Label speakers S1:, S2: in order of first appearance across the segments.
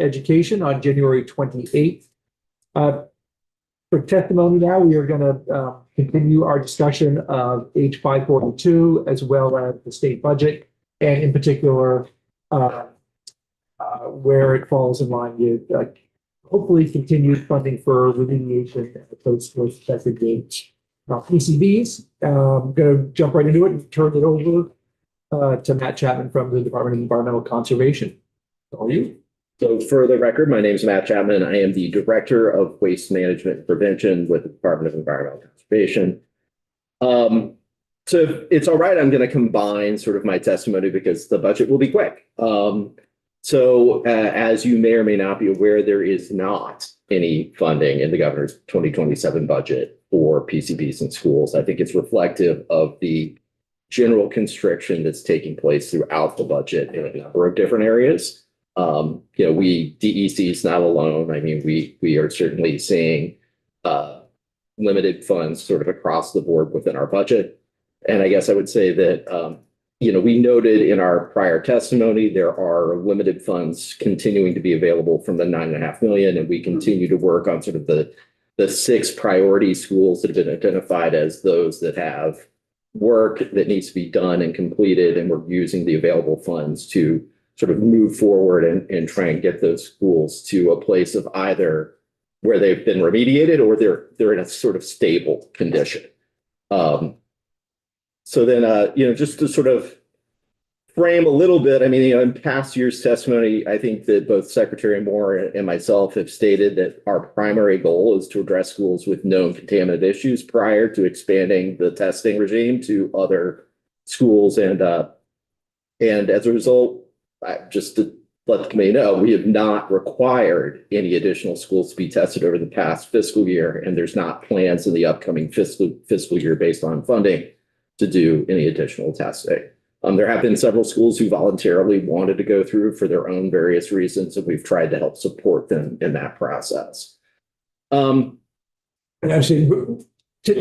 S1: Education on January 28th. For testimony now, we are going to continue our discussion of H 542 as well as the state budget, and in particular, where it falls in line with hopefully continued funding for remediation at those affected dates. PCBs, I'm going to jump right into it and turn it over to Matt Chapman from the Department of Environmental Conservation. How are you?
S2: So for the record, my name is Matt Chapman. I am the Director of Waste Management and Prevention with the Department of Environmental Conservation. So if it's all right, I'm going to combine sort of my testimony because the budget will be quick. As you may or may not be aware, there is not any funding in the governor's 2027 budget for PCBs in schools. I think it's reflective of the general constriction that's taking place throughout the budget in a number of different areas. DEC is not alone. I mean, we are certainly seeing limited funds sort of across the board within our budget. And I guess I would say that, we noted in our prior testimony, there are limited funds continuing to be available from the $9.5 million, and we continue to work on sort of the 6 priority schools that have been identified as those that have work that needs to be done and completed, and we're using the available funds to sort of move forward and try and get those schools to a place of either where they've been remediated or they're in a sort of stable condition. Just to sort of frame a little bit, I mean, in past year's testimony, I think that both Secretary Moore and myself have stated that our primary goal is to address schools with known contaminant issues prior to expanding the testing regime to other schools. And as a result, just to let the committee know, we have not required any additional schools to be tested over the past fiscal year, and there's not plans in the upcoming fiscal year based on funding to do any additional testing. There have been several schools who voluntarily wanted to go through for their own various reasons, and we've tried to help support them in that process.
S1: And actually,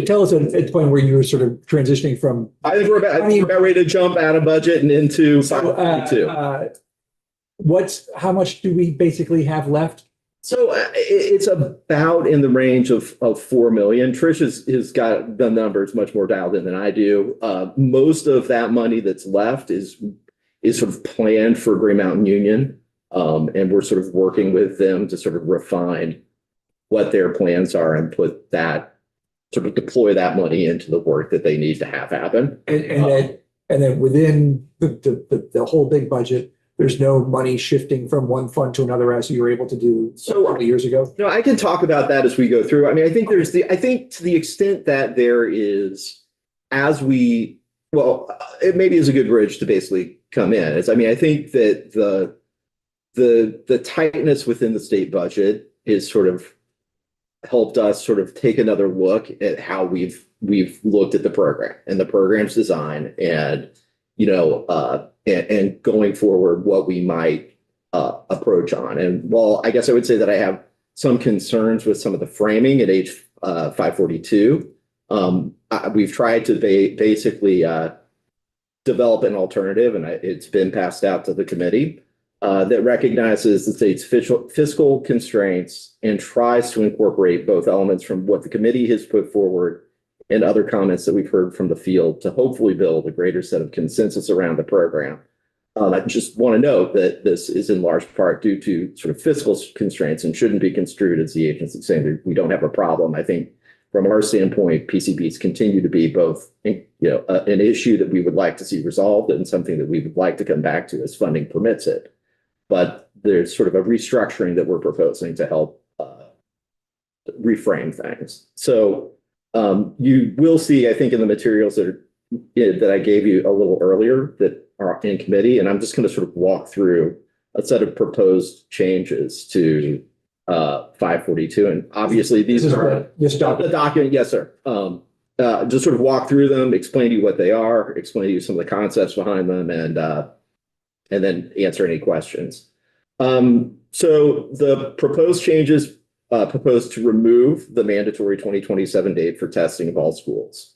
S1: tell us at the point where you were sort of transitioning from.
S2: I think we're about ready to jump out of budget and into 542.
S1: How much do we basically have left?
S2: So it's about in the range of 4 million. Trish has got the numbers much more dialed in than I do. Most of that money that's left is sort of planned for Green Mountain Union. And we're sort of working with them to sort of refine what their plans are and put that, sort of deploy that money into the work that they need to have happen.
S1: And then within the whole big budget, there's no money shifting from one fund to another as you were able to do a couple of years ago.
S2: No, I can talk about that as we go through. I mean, I think I think to the extent that there is, it maybe is a good bridge to basically come in. I think that the tightness within the state budget is sort of helped us sort of take another look at how we've looked at the program and the program's design and going forward, what we might approach on. And while I guess I would say that I have some concerns with some of the framing at H 542, we've tried to basically develop an alternative, and it's been passed out to the committee that recognizes the state's fiscal constraints and tries to incorporate both elements from what the committee has put forward and other comments that we've heard from the field to hopefully build a greater set of consensus around the program. I just want to note that this is in large part due to sort of fiscal constraints and shouldn't be construed as the agency saying that we don't have a problem. I think from our standpoint, PCBs continue to be both, an issue that we would like to see resolved and something that we would like to come back to as funding permits it. But there's sort of a restructuring that we're proposing to help reframe things. So you will see, I think, in the materials that I gave you a little earlier that are in committee, and I'm just going to sort of walk through a set of proposed changes to 542. And obviously, these are the document. Yes, sir. Just sort of walk through them, explain to you what they are, explain to you some of the concepts behind them, and then answer any questions. So the proposed changes propose to remove the mandatory 2027 date for testing of all schools.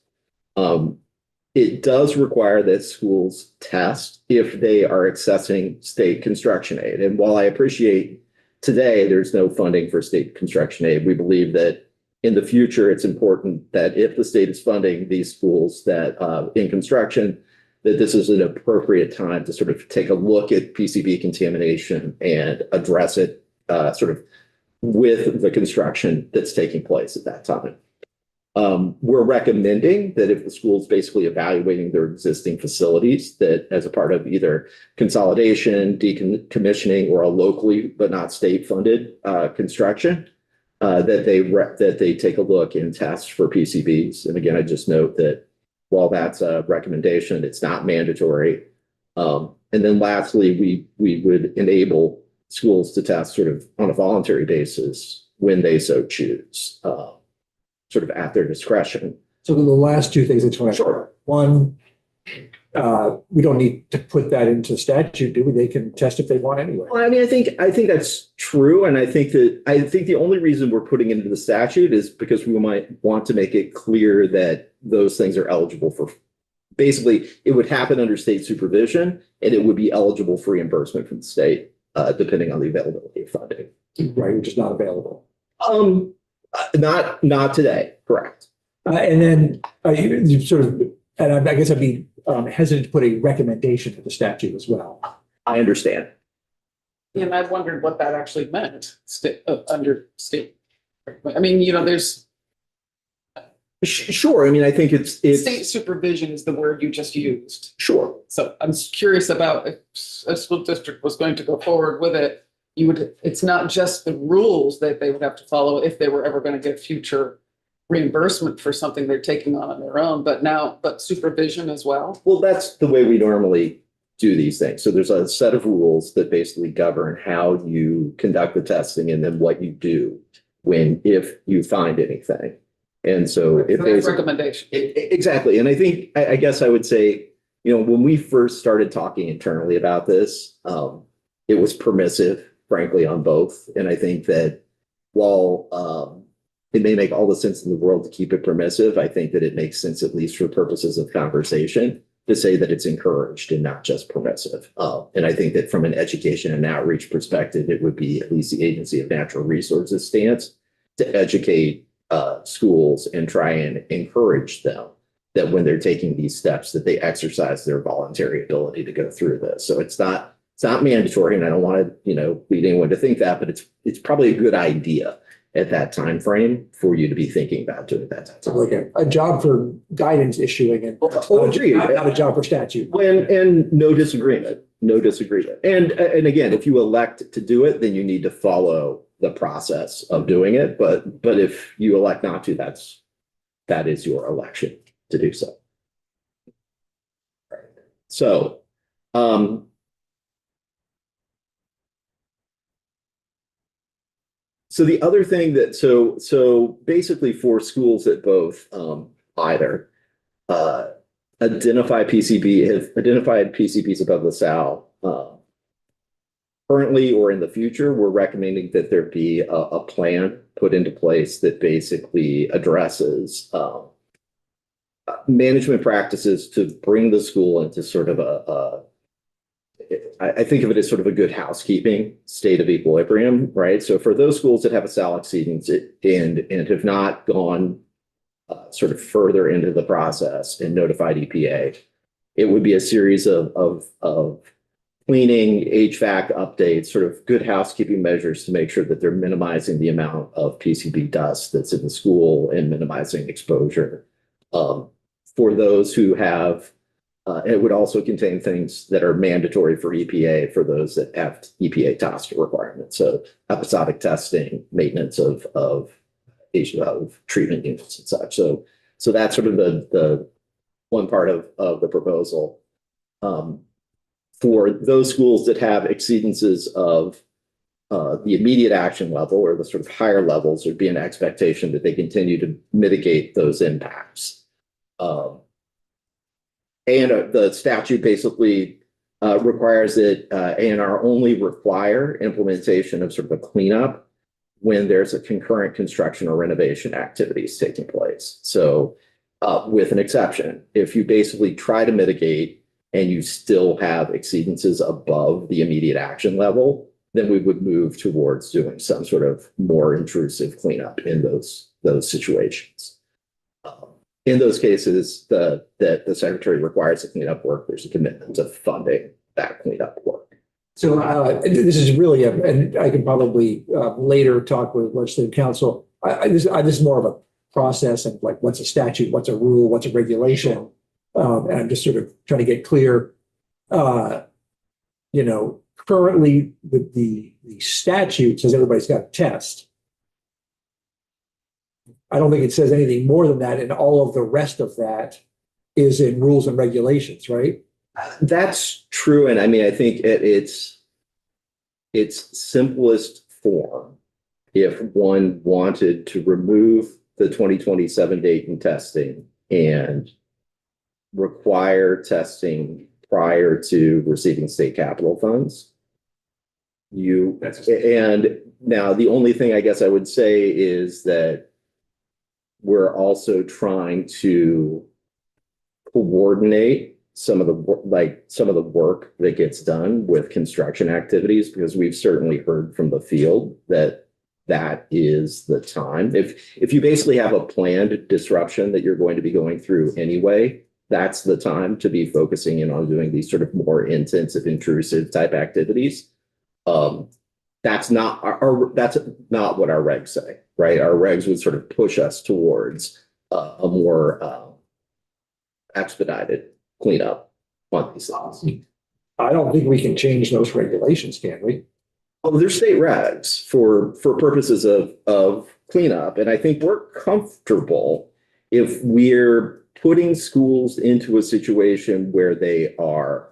S2: It does require that schools test if they are accessing state construction aid. And while I appreciate today there's no funding for state construction aid. We believe that in the future, it's important that if the state is funding these schools that in construction, that this is an appropriate time to sort of take a look at PCB contamination and address it sort of with the construction that's taking place at that time. We're recommending that if the school's basically evaluating their existing facilities, that as a part of either consolidation, decommissioning, or a locally but not state-funded construction, that they take a look and test for PCBs. And again, I just note that while that's a recommendation, it's not mandatory. And then lastly, we would enable schools to test sort of on a voluntary basis when they so choose, sort of at their discretion.
S1: So the last two things I just want to.
S2: Sure.
S1: One, we don't need to put that into statute, do we? They can test if they want anyway.
S2: Well, I mean, I think that's true, and I think the only reason we're putting it into the statute is because we might want to make it clear that those things are eligible for. Basically, it would happen under state supervision, and it would be eligible for reimbursement from the state, depending on the availability of funding.
S1: Right, which is not available.
S2: Not today, correct.
S1: And then you sort of, and I guess I'd be hesitant to put a recommendation to the statute as well.
S2: I understand.
S3: And I wondered what that actually meant, under state. I mean, there's
S2: Sure. I mean, I think it's
S3: state supervision is the word you just used.
S2: Sure.
S3: So I'm curious about if a school district was going to go forward with it, it's not just the rules that they would have to follow if they were ever going to get future reimbursement for something they're taking on their own, but supervision as well.
S2: Well, that's the way we normally do these things. So there's a set of rules that basically govern how you conduct the testing and then what you do if you find anything. And so if there's
S3: a recommendation.
S2: Exactly. And I guess I would say, when we first started talking internally about this, it was permissive, frankly, on both. And I think that while it may make all the sense in the world to keep it permissive, I think that it makes sense, at least for purposes of conversation, to say that it's encouraged and not just permissive. And I think that from an education and outreach perspective, it would be at least the Agency of Natural Resources stance to educate schools and try and encourage them that when they're taking these steps, that they exercise their voluntary ability to go through this. So it's not mandatory, and I don't want to, lead anyone to think that, but it's probably a good idea at that time frame for you to be thinking about doing that.
S1: So like a job for guidance issuing and not a job for statute.
S2: And no disagreement. And again, if you elect to do it, then you need to follow the process of doing it. But if you elect not to, that is your election to do so. So, so the other thing so basically for schools that both either identified PCBs above LaSalle currently or in the future, we're recommending that there be a plan put into place that basically addresses management practices to bring the school into sort of I think of it as sort of a good housekeeping state of equilibrium, right? So for those schools that have a SAL exceedance and have not gone sort of further into the process and notified EPA, it would be a series of cleaning, HVAC updates, sort of good housekeeping measures to make sure that they're minimizing the amount of PCB dust that's in the school and minimizing exposure. For those who have it would also contain things that are mandatory for EPA for those that have EPA TSCA requirements. So episodic testing, maintenance of treatment units and such. So that's sort of the one part of the proposal. For those schools that have exceedances of the immediate action level or the sort of higher levels, there'd be an expectation that they continue to mitigate those impacts. And the statute basically requires that A&R only require implementation of sort of a cleanup when there's a concurrent construction or renovation activities taking place. So with an exception, if you basically try to mitigate and you still have exceedances above the immediate action level, then we would move towards doing some sort of more intrusive cleanup in those situations. In those cases, the secretary requires the cleanup work. There's a commitment to funding that cleanup work.
S1: So this is really, and I can probably later talk with legislative counsel. This is more of a process and like what's a statute, what's a rule, what's a regulation. And I'm just sort of trying to get clear. Currently the statute says everybody's got to test. I don't think it says anything more than that, and all of the rest of that is in rules and regulations, right?
S2: That's true. And I mean, I think its simplest form, if one wanted to remove the 2027 date in testing and require testing prior to receiving state capital funds, and now the only thing I guess I would say is that we're also trying to coordinate some of the work that gets done with construction activities, because we've certainly heard from the field that is the time. If you basically have a planned disruption that you're going to be going through anyway, that's the time to be focusing in on doing these sort of more intensive, intrusive type activities. That's not what our regs say, right? Our regs would sort of push us towards a more expedited cleanup on these things.
S1: I don't think we can change those regulations, can we?
S2: Well, there's state regs for purposes of cleanup, and I think we're comfortable if we're putting schools into a situation where they are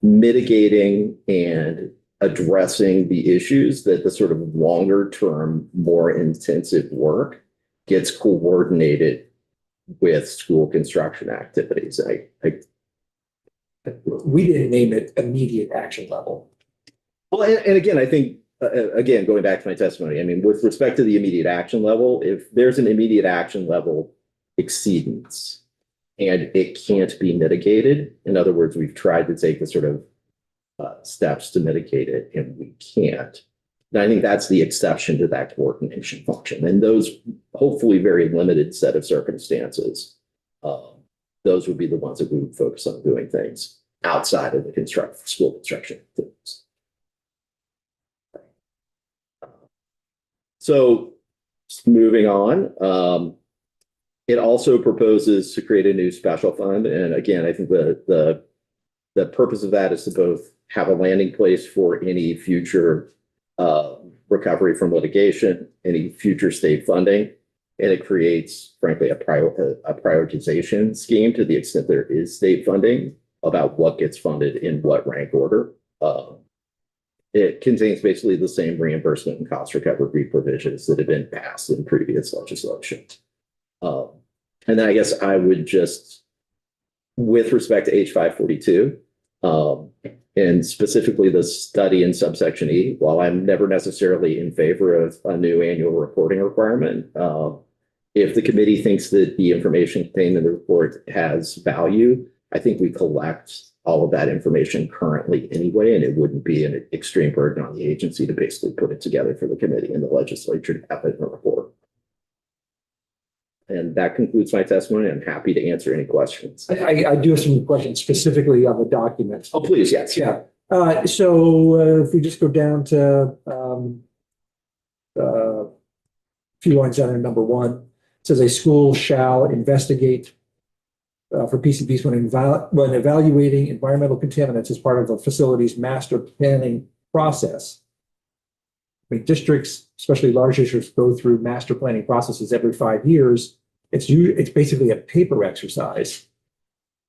S2: mitigating and addressing the issues, that the sort of longer term, more intensive work gets coordinated with school construction activities.
S1: We didn't name it immediate action level.
S2: Well, and again, I think, again, going back to my testimony, I mean, with respect to the immediate action level, if there's an immediate action level exceedance and it can't be mitigated, in other words, we've tried to take the sort of steps to mitigate it and we can't, then I think that's the exception to that coordination function. And those hopefully very limited set of circumstances, those would be the ones that we would focus on doing things outside of the school construction activities. So moving on, it also proposes to create a new special fund. And again, I think the purpose of that is to both have a landing place for any future recovery from litigation, any future state funding, and it creates, frankly, a prioritization scheme to the extent there is state funding about what gets funded in what rank order. It contains basically the same reimbursement and cost recovery provisions that have been passed in previous legislation. And then I guess I would just, with respect to H542, and specifically the study in subsection E, while I'm never necessarily in favor of a new annual reporting requirement, if the committee thinks that the information contained in the report has value, I think we collect all of that information currently anyway, and it wouldn't be an extreme burden on the agency to basically put it together for the committee and the legislature to have it in a report. And that concludes my testimony. I'm happy to answer any questions.
S1: I do have some questions specifically on the documents.
S2: Oh, please, yes.
S1: Yeah. So if we just go down to a few lines down in number 1, it says a school shall investigate for PCBs when evaluating environmental contaminants as part of a facility's master planning process. I mean, districts, especially large districts, go through master planning processes every 5 years. It's basically a paper exercise.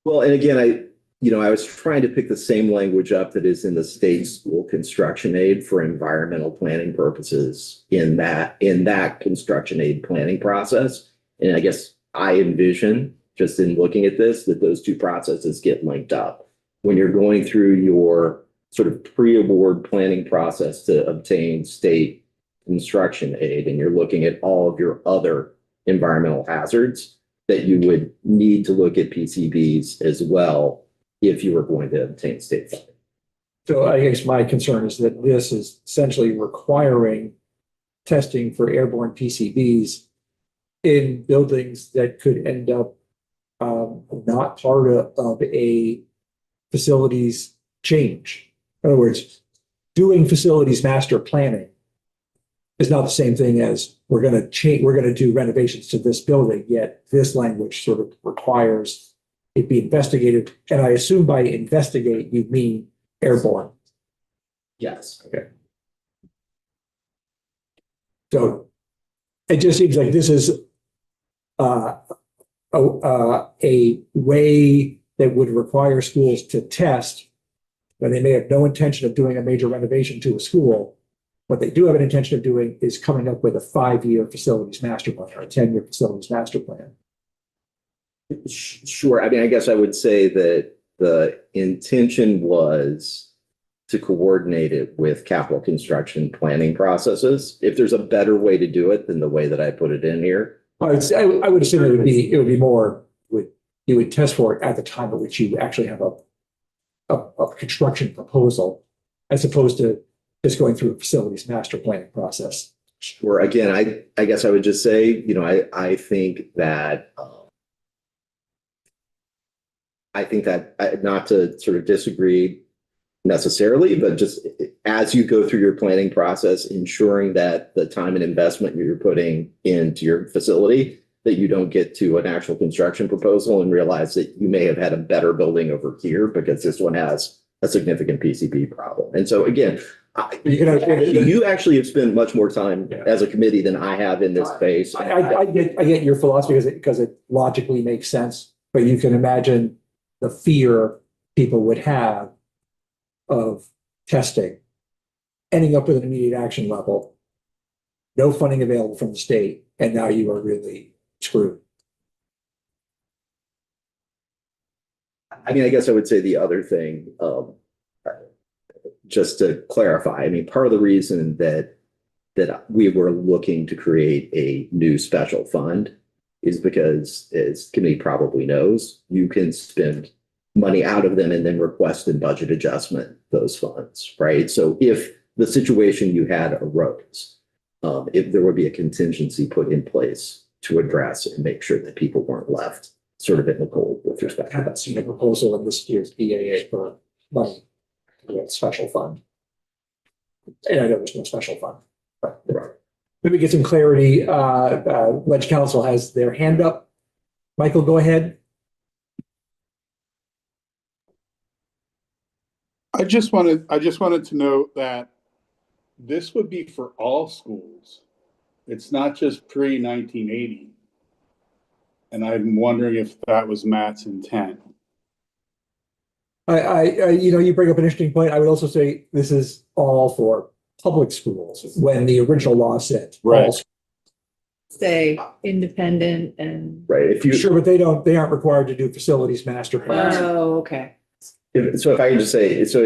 S2: Well, and again, I was trying to pick the same language up that is in the state school construction aid for environmental planning purposes in that construction aid planning process. And I guess I envision, just in looking at this, that those two processes get linked up. When you're going through your sort of pre-award planning process to obtain state construction aid, and you're looking at all of your other environmental hazards, that you would need to look at PCBs as well if you were going to obtain state funding.
S1: So I guess my concern is that this is essentially requiring testing for airborne PCBs in buildings that could end up not part of a facilities change. In other words, doing facilities master planning is not the same thing as we're going to change, we're going to do renovations to this building, yet this language sort of requires it be investigated. And I assume by investigate, you mean airborne.
S2: Yes.
S1: Okay. So it just seems like this is a way that would require schools to test when they may have no intention of doing a major renovation to a school. What they do have an intention of doing is coming up with a 5-year facilities master plan or a 10-year facilities master plan.
S2: Sure. I mean, I guess I would say that the intention was to coordinate it with capital construction planning processes. If there's a better way to do it than the way that I put it in here.
S1: I would assume it would be more, you would test for it at the time at which you actually have a construction proposal, as opposed to just going through a facilities master planning process.
S2: Sure. Again, I guess I would just say, I think that not to sort of disagree necessarily, but just as you go through your planning process, ensuring that the time and investment you're putting into your facility, that you don't get to an actual construction proposal and realize that you may have had a better building over here because this one has a significant PCB problem. And so again, you actually have spent much more time as a committee than I have in this space.
S1: I get your philosophy because it logically makes sense, but you can imagine the fear people would have of testing, ending up with an immediate action level, no funding available from the state, and now you are really screwed.
S2: I mean, I guess I would say the other thing, just to clarify, I mean, part of the reason that we were looking to create a new special fund is because, as committee probably knows, you can spend money out of them and then request in budget adjustment those funds, right? So if the situation you had arose, if there would be a contingency put in place to address and make sure that people weren't left sort of in the cold with respect
S1: I
S2: to
S1: haven't
S2: that.
S1: seen a proposal in this year's BAA for money to a special fund. And I know there's no special fund, but maybe get some clarity. Ledge Council has their hand up. Michael, go ahead.
S4: I just wanted to note that this would be for all schools. It's not just pre-1980. And I'm wondering if that was Matt's intent.
S1: You bring up an interesting point. I would also say this is all for public schools when the original law said all schools.
S5: Say independent and.
S2: Right. If you
S1: Sure, but they aren't required to do facilities master plans.
S5: Oh, okay.
S2: So if I can just say, so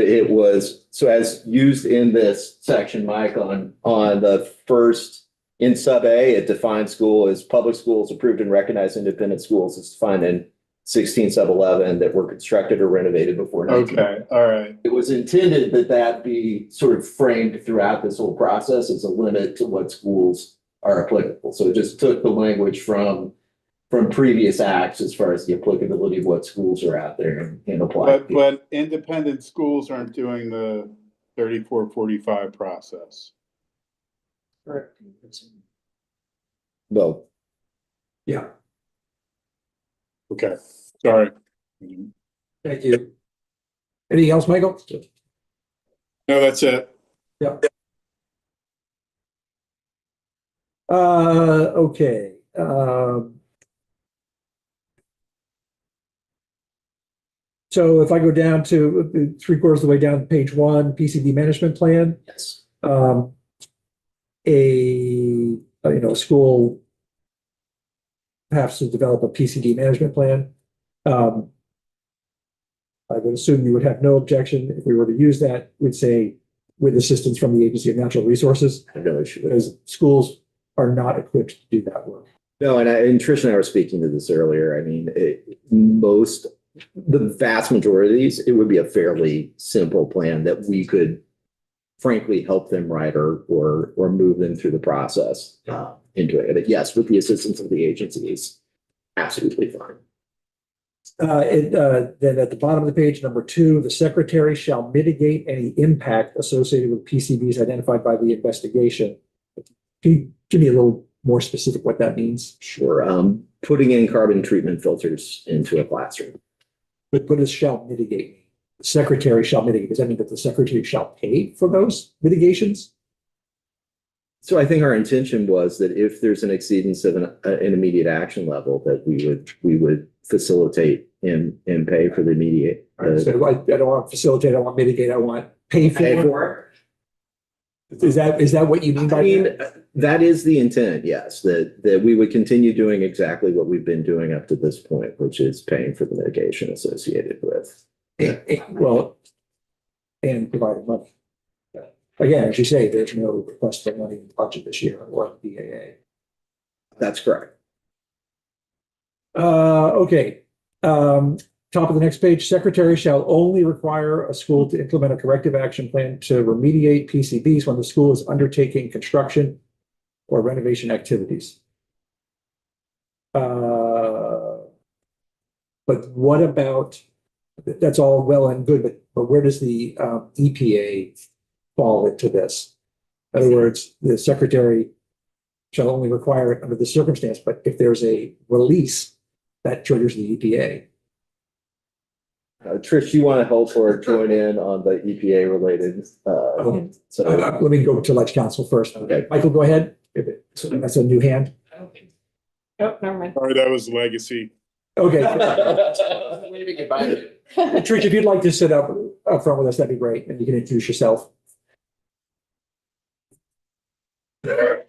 S2: as used in this section, Mike, on the first, in sub A, it defines school as public schools, approved and recognized independent schools. It's defined in 16 sub 11 that were constructed or renovated before 19.
S4: Okay, all right.
S2: It was intended that be sort of framed throughout this whole process as a limit to what schools are applicable. So it just took the language from previous acts as far as the applicability of what schools are out there and applied.
S4: But independent schools aren't doing the 3445 process.
S1: Correct.
S2: Well,
S1: Yeah,
S4: Okay, sorry.
S1: thank you. Anything else, Michael?
S4: No, that's it.
S1: Yeah. Okay. So if I go down to 3/4 of the way down to page 1, PCD management plan,
S2: yes.
S1: School has to develop a PCD management plan. I would assume you would have no objection if we were to use that. We'd say with assistance from the Agency of Natural Resources,
S2: I have no issue.
S1: because schools are not equipped to do that work.
S2: No, and Trish and I were speaking to this earlier. I mean, most the vast majority of these, it would be a fairly simple plan that we could frankly help them write or move them through the process into it. But yes, with the assistance of the agencies, absolutely fine.
S1: Then at the bottom of the page, number 2, the secretary shall mitigate any impact associated with PCBs identified by the investigation. Can you give me a little more specific what that means?
S2: Sure. Putting in carbon treatment filters into a classroom.
S1: But what does shall mitigate? The secretary shall mitigate. Does that mean that the secretary shall pay for those mitigations?
S2: So I think our intention was that if there's an exceedance of an immediate action level, that we would facilitate and pay for the immediate.
S1: So I don't want to facilitate, I don't want to mitigate, I want pay for. Is that what you mean by
S2: I mean,
S1: that?
S2: that is the intent, yes, that we would continue doing exactly what we've been doing up to this point, which is paying for the mitigation associated with.
S1: Well, and providing money. Again, as you say, there's no request for money in the budget this year or the BAA.
S2: That's correct.
S1: Okay. Top of the next page, secretary shall only require a school to implement a corrective action plan to remediate PCBs when the school is undertaking construction or renovation activities. But what about, that's all well and good, but where does the EPA fall into this? In other words, the secretary shall only require it under the circumstance, but if there's a release, that triggers the EPA.
S2: Trish, you want to help or join in on the EPA related? So
S1: Let me go to Ledge Council first.
S2: Okay.
S1: Michael, go ahead. So that's a new hand.
S5: Oh, never mind.
S4: Sorry, that was legacy.
S1: Okay.
S3: Maybe goodbye.
S1: Trish, if you'd like to sit up front with us, that'd be great. And you can introduce yourself.
S5: Kind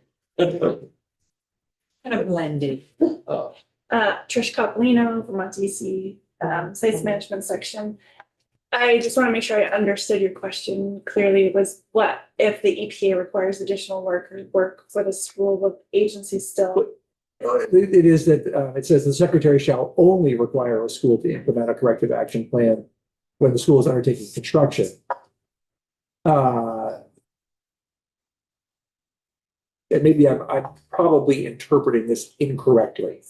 S5: of blended.
S6: Trish Coppolino from DC Sites Management Section. I just want to make sure I understood your question clearly. Was what if the EPA requires additional work or work for the school with agencies still?
S1: It is that it says the secretary shall only require a school to implement a corrective action plan when the school is undertaking construction. And maybe I'm probably interpreting this incorrectly.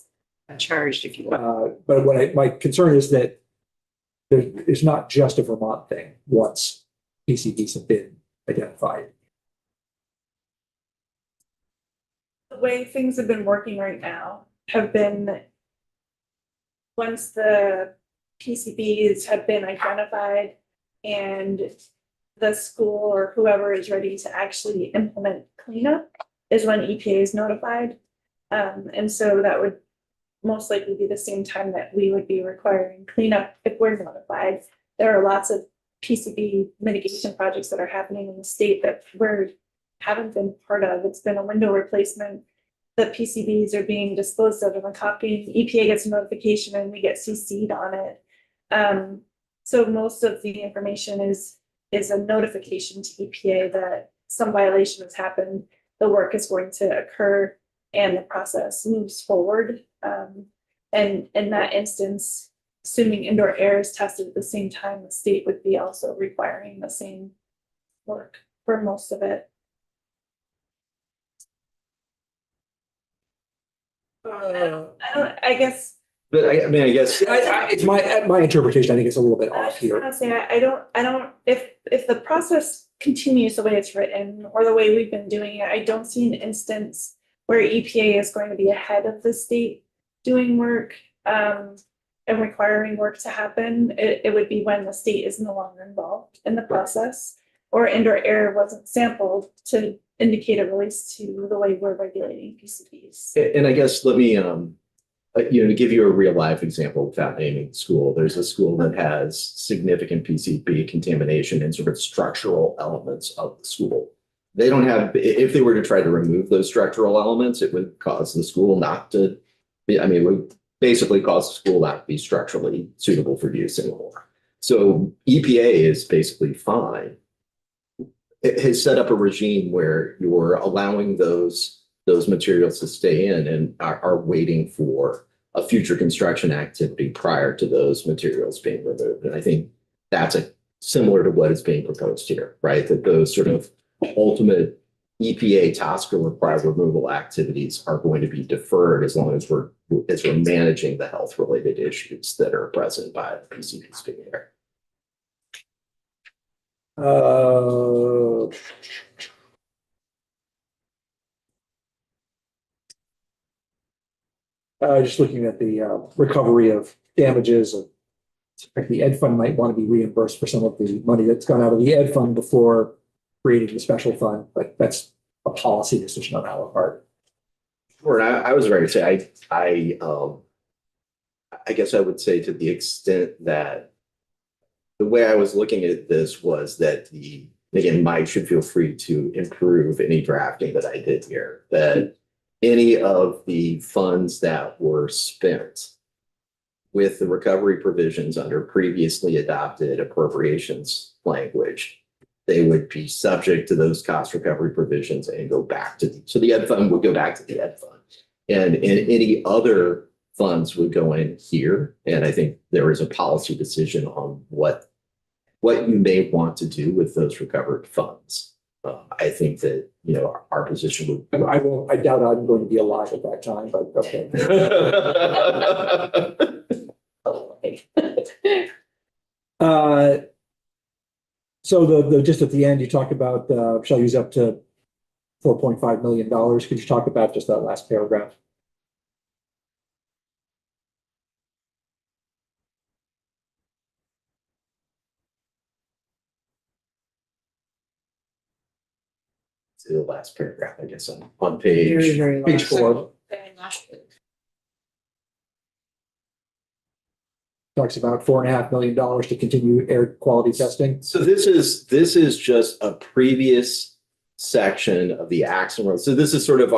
S5: Charged, if you will.
S1: But my concern is that it's not just a Vermont thing once PCBs have been identified.
S6: The way things have been working right now have been once the PCBs have been identified and the school or whoever is ready to actually implement cleanup is when EPA is notified. And so that would most likely be the same time that we would be requiring cleanup if we're notified. There are lots of PCB mitigation projects that are happening in the state that haven't been part of. It's been a window replacement. The PCBs are being disposed of in a copy. EPA gets a notification and we get CC'd on it. So most of the information is a notification to EPA that some violation has happened. The work is going to occur and the process moves forward. And in that instance, assuming indoor air is tested at the same time, the state would be also requiring the same work for most of it. I guess.
S2: But I mean, I guess.
S1: It's my interpretation. I think it's a little bit off here.
S6: Honestly, I don't, if the process continues the way it's written or the way we've been doing it, I don't see an instance where EPA is going to be ahead of the state doing work and requiring work to happen. It would be when the state is no longer involved in the process or indoor air wasn't sampled to indicate a release to the way we're regulating PCBs.
S2: And I guess let me, to give you a real life example without naming the school, there's a school that has significant PCB contamination in sort of structural elements of the school. They don't have, if they were to try to remove those structural elements, it would cause the school not to be, it would basically cause the school not to be structurally suitable for use anymore. So EPA is basically fine. It has set up a regime where you're allowing those materials to stay in and are waiting for a future construction activity prior to those materials being removed. And I think that's similar to what is being proposed here, right? That those sort of ultimate EPA TSCA required removal activities are going to be deferred as long as we're managing the health related issues that are present by the PCBs being there.
S1: Just looking at the recovery of damages, and the Ed Fund might want to be reimbursed for some of the money that's gone out of the Ed Fund before creating the special fund, but that's a policy decision on our part.
S2: Sure, and I was ready to say, I guess I would say to the extent that the way I was looking at this was that again, Mike should feel free to improve any drafting that I did here, that any of the funds that were spent with the recovery provisions under previously adopted appropriations language, they would be subject to those cost recovery provisions and go back to, so the Ed Fund would go back to the Ed Fund. And any other funds would go in here. And I think there is a policy decision on what you may want to do with those recovered funds. I think that, our position would.
S1: I doubt I'm going to be alive at that time, but okay. So just at the end, you talk about shall use up to $4.5 million. Could you talk about just that last paragraph?
S2: To the last paragraph, I guess, on
S5: Very,
S2: page.
S5: very
S1: Page
S5: last.
S1: 4 talks about $4.5 million to continue air quality testing.
S2: So this is just a previous section of the Axon Road. So this is sort of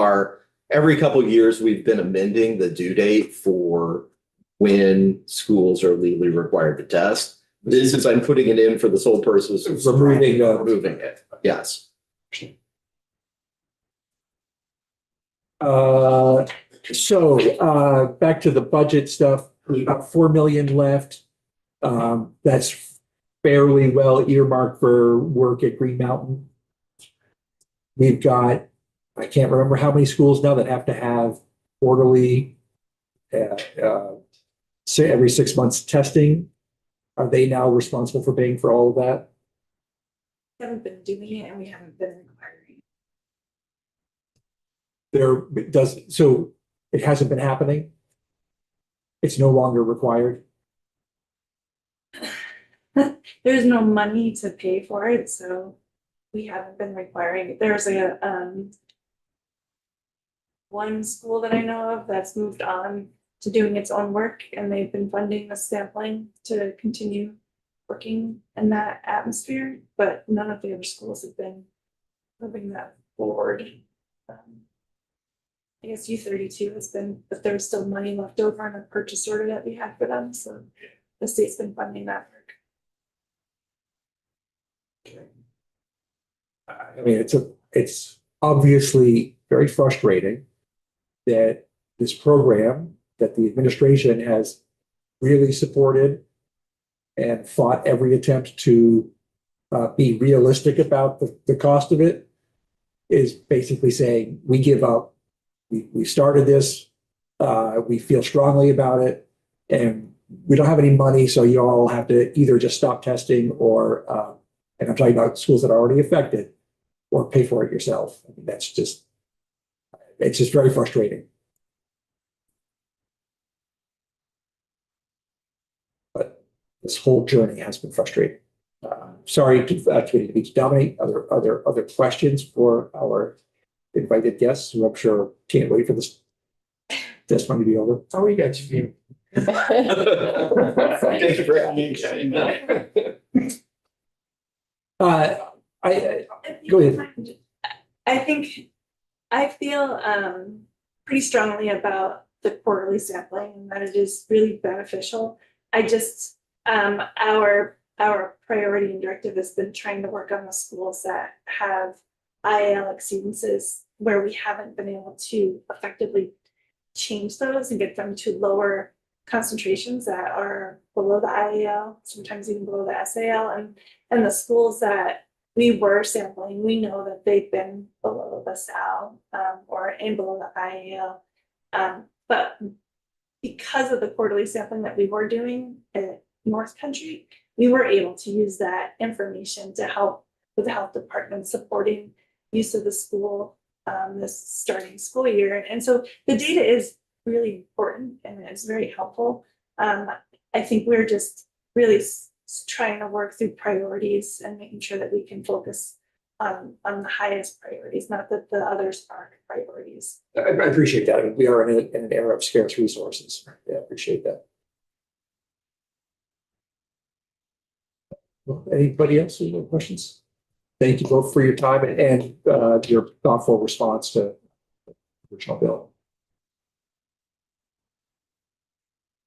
S2: every couple of years, we've been amending the due date for when schools are legally required to test. This is, I'm putting it in for the sole purpose of removing it. Yes.
S1: So back to the budget stuff, we've got 4 million left. That's fairly well earmarked for work at Green Mountain. We've got, I can't remember how many schools now that have to have quarterly, every 6 months testing. Are they now responsible for paying for all of that?
S6: We haven't been doing it and we haven't been requiring.
S1: So it hasn't been happening? It's no longer required?
S6: There's no money to pay for it, so we haven't been requiring it. There's one school that I know of that's moved on to doing its own work, and they've been funding the sampling to continue working in that atmosphere, but none of the other schools have been moving that forward. I guess U32 has been, but there's still money left over in a purchase order that we had for them, so the state's been funding that work.
S1: I mean, it's obviously very frustrating that this program that the administration has really supported and fought every attempt to be realistic about the cost of it is basically saying, we give up. We started this, we feel strongly about it, and we don't have any money, so you all have to either just stop testing or, and I'm talking about schools that are already affected, or pay for it yourself. I mean, it's just very frustrating. But this whole journey has been frustrating. Sorry to dominate. Other questions for our invited guests, who I'm sure can't wait for this testimony to be over. How are you guys feeling? Go ahead.
S6: I feel pretty strongly about the quarterly sampling and that it is really beneficial. I just our priority and directive has been trying to work on the schools that have IAL exceedances where we haven't been able to effectively change those and get them to lower concentrations that are below the IAL, sometimes even below the SAL, and the schools that we were sampling, we know that they've been below the SAL, or in below the IAL. But because of the quarterly sampling that we were doing at North Country, we were able to use that information to help with the health department supporting use of the school this starting school year. And so the data is really important and it's very helpful. I think we're just really trying to work through priorities and making sure that we can focus on the highest priorities, not that the others aren't priorities.
S1: I appreciate that. I mean, we are in an era of scarce resources. Yeah, I appreciate that. Well, anybody else with any questions? Thank you both for your time and your thoughtful response to the original bill.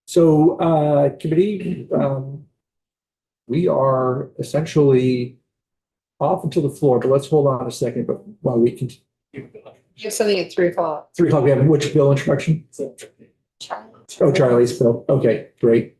S1: So, committee, we are essentially off until the floor, but let's hold on a second, but while we continue.
S5: You have something at 3:00.
S1: 3:00, we have which bill introduction? Oh, Charlie's bill. Okay, great.